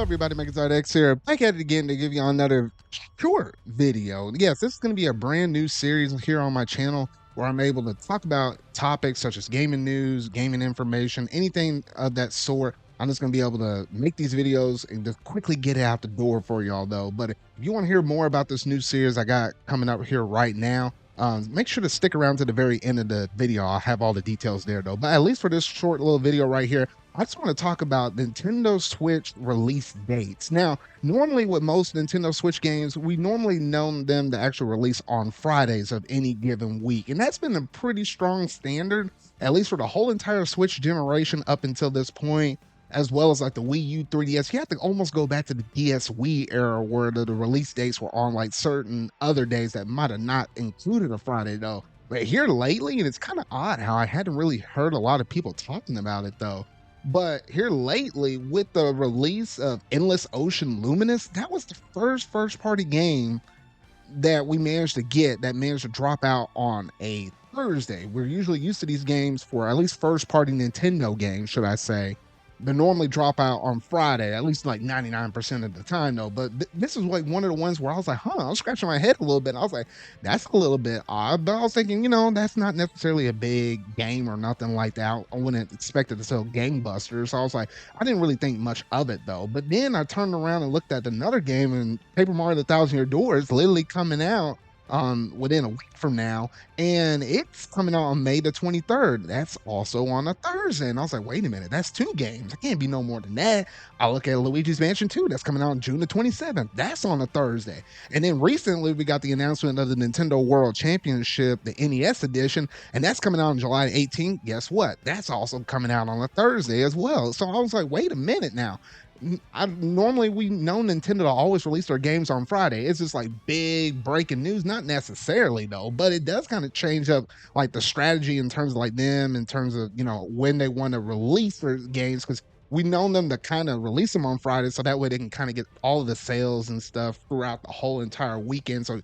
everybody, MegaZardX here, back at it again to give you another short video. Yes, this is going to be a brand new series here on my channel where I'm able to talk about topics such as gaming news, gaming information, anything of that sort. I'm just going to be able to make these videos and just quickly get it out the door for y'all though. But if you want to hear more about this new series I got coming up here right now, make sure to stick around to the very end of the video. I'll have all the details there though. But at least for this short little video right here, I just want to talk about Nintendo Switch release dates. Now, normally with most Nintendo Switch games, we normally know them to actually release on Fridays of any given week. And that's been a pretty strong standard, at least for the whole entire Switch generation up until this point, as well as like the Wii U 3DS. You have to almost go back to the DS Wii era where the release dates were on like certain other days that might have not included a Friday though. But here lately, and it's kind of odd how I hadn't really heard a lot of people talking about it though. But here lately, with the release of Endless Ocean Luminous, that was the first party game that we managed to get that managed to drop out on a Thursday. We're usually used to these games for at least first party Nintendo games, should I say. They normally drop out on Friday, at least like 99% of the time, though. But this is like one of the ones where I was like, I was scratching my head a little bit. I was like, that's a little bit odd. But I was thinking, that's not necessarily a big game or nothing like that. I wouldn't expect it to sell gangbusters. So I was like, I didn't really think much of it, though. But then I turned around and looked at another game, and Paper Mario The Thousand Year Door is literally coming out within a week from now, and it's coming out on May the 23rd. That's also on a Thursday. And I was like, wait a minute, that's two games. I can't be no more than that. I look at Luigi's Mansion 2, that's coming out on June the 27th. That's on a Thursday. And then recently we got the announcement of the Nintendo World Championship, the NES edition, and that's coming out on July 18th. Guess what? That's also coming out on a Thursday as well. So I was like, wait a minute now. Normally we know Nintendo to always release their games on Friday. It's just like big breaking news, not necessarily though, but it does kind of change up like the strategy in terms of like them, in terms of when they want to release their games, because we know them to kind of release them on Friday, so that way they can kind of get all of the sales and stuff throughout the whole entire weekend. So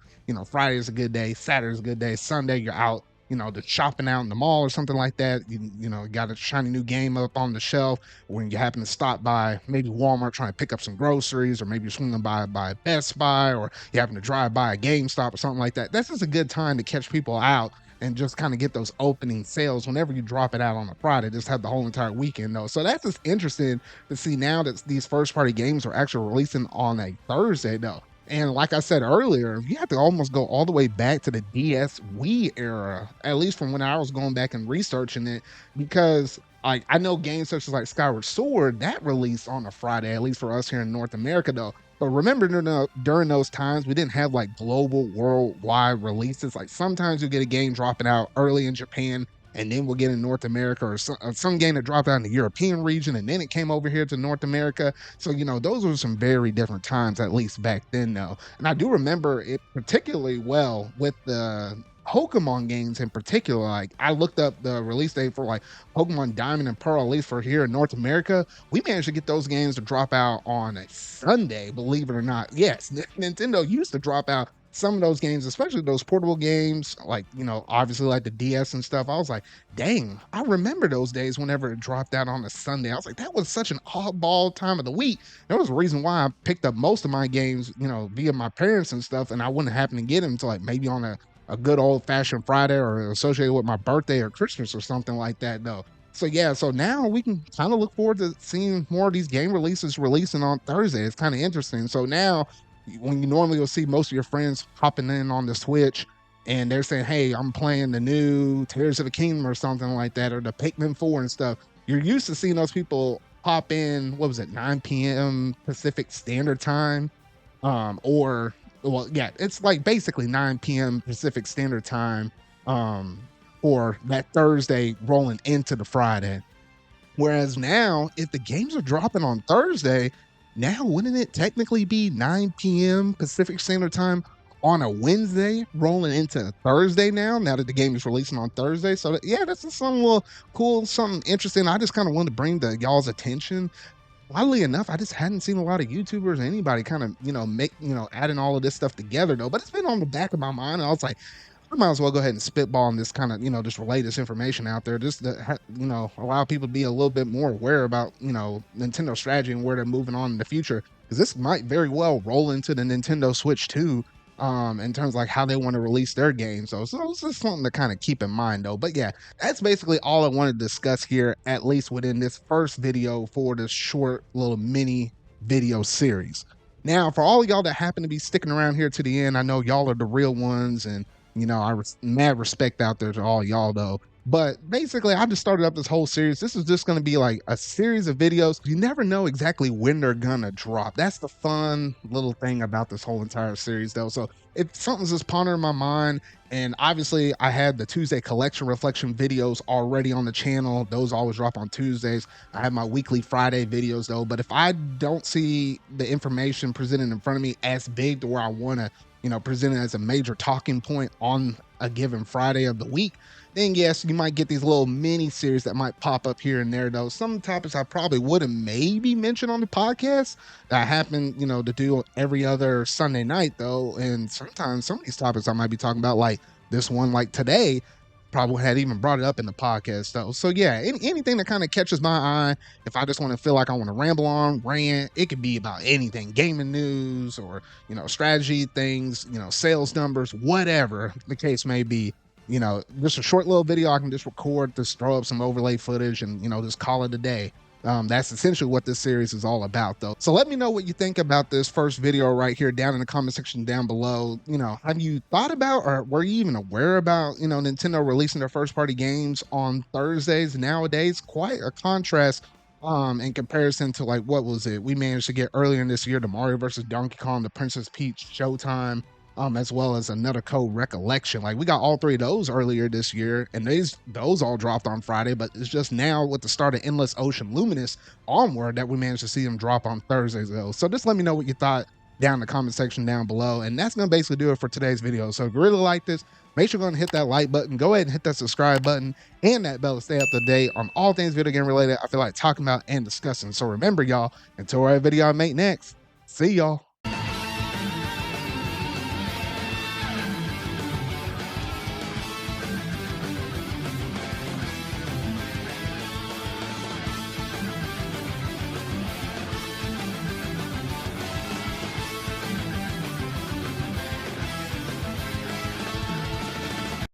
Friday is a good day, Saturday is a good day, Sunday you're out the shopping out in the mall or something like that. You got a shiny new game up on the shelf when you happen to stop by maybe Walmart trying to pick up some groceries, or maybe you're swinging by Best Buy, or you happen to drive by a GameStop or something like that. That's just a good time to catch people out and just kind of get those opening sales whenever you drop it out on a Friday. Just have the whole entire weekend though. So that's just interesting to see now that these first party games are actually releasing on a Thursday though. And like I said earlier, you have to almost go all the way back to the DS Wii era, at least from when I was going back and researching it, because like I know games such as like Skyward Sword that released on a Friday, at least for us here in North America though. But remember, during those times, we didn't have like global, worldwide releases. Like sometimes you get a game dropping out early in Japan, and then we'll get in North America, or some game that dropped out in the European region, and then it came over here to North America. So, those were some very different times, at least back then, though. And I do remember it particularly well with the Pokemon games in particular. Like I looked up the release date for like Pokemon Diamond and Pearl, at least for here in North America. We managed to get those games to drop out on a Sunday, believe it or not. Yes, Nintendo used to drop out some of those games, especially those portable games, like, obviously like the DS and stuff. I was like, dang, I remember those days whenever it dropped out on a Sunday. I was like, that was such an oddball time of the week. There was a reason why I picked up most of my games, via my parents and stuff, and I wouldn't happen to get them until like maybe on a good old fashioned Friday, or associated with my birthday or Christmas or something like that, though. So yeah, so now we can kind of look forward to seeing more of these game releases releasing on Thursday. It's kind of interesting. So now when you normally will see most of your friends hopping in on the Switch and they're saying, hey, I'm playing the new Tears of the Kingdom or something like that, or the Pikmin 4 and stuff, you're used to seeing those people pop in, 9 p.m. Pacific Standard Time, or well, yeah, it's like basically 9 p.m. Pacific Standard Time, for that Thursday rolling into the Friday. Whereas now, if the games are dropping on Thursday, now wouldn't it technically be 9 p.m. Pacific Standard Time on a Wednesday, rolling into Thursday now that the game is releasing on Thursday? So yeah, that's just something little cool, something interesting. I just kind of wanted to bring to y'all's attention. Oddly enough, I just hadn't seen a lot of YouTubers or anybody kind of, adding all of this stuff together though. But it's been on the back of my mind. And I was like, I might as well go ahead and spitball and this kind of, just relay this information out there, just to, allow people to be a little bit more aware about, Nintendo strategy and where they're moving on in the future. Because this might very well roll into the Nintendo Switch too, in terms of like how they want to release their games. So it's just something to kind of keep in mind though. But yeah, that's basically all I want to discuss here, at least within this first video for this short little mini video series. Now, for all of y'all that happen to be sticking around here to the end, I know y'all are the real ones, and mad respect out there to all y'all though. But basically, I just started up this whole series. This is just going to be like a series of videos. You never know exactly when they're going to drop. That's the fun little thing about this whole entire series, though. So if something's just pondering my mind, and obviously I had the Tuesday collection reflection videos already on the channel. Those always drop on Tuesdays. I have my weekly Friday videos, though. But if I don't see the information presented in front of me as big to where I want to presented as a major talking point on a given Friday of the week, then yes, you might get these little mini series that might pop up here and there, though. Some topics I probably would have maybe mentioned on the podcast that I happen, to do every other Sunday night, though. And sometimes some of these topics I might be talking about, like this one, like today, probably had even brought it up in the podcast though. So yeah, anything that kind of catches my eye, if I just want to feel like I want to ramble on, rant, it could be about anything, gaming news or, strategy things, sales numbers, whatever the case may be. Just a short little video I can just record, just throw up some overlay footage and, just call it a day. That's essentially what this series is all about, though. So let me know what you think about this first video right here down in the comment section down below. Have you thought about, or were you even aware about, Nintendo releasing their first party games on Thursdays nowadays? Quite a contrast in comparison to, like, what was it we managed to get earlier in this year, the Mario versus Donkey Kong, the Princess Peach Showtime, as well as Another Code Recollection. Like, we got all three of those earlier this year, and those all dropped on Friday, but it's just now with the start of Endless Ocean Luminous onward that we managed to see them drop on Thursdays, though. So just let me know what you thought down in the comment section down below, and that's gonna basically do it for today's video. So if you really like this, make sure you're gonna hit that like button, go ahead and hit that subscribe button and that bell to stay up to date on all things video game related I feel like talking about and discussing. So remember, y'all, until our video I make next, see y'all.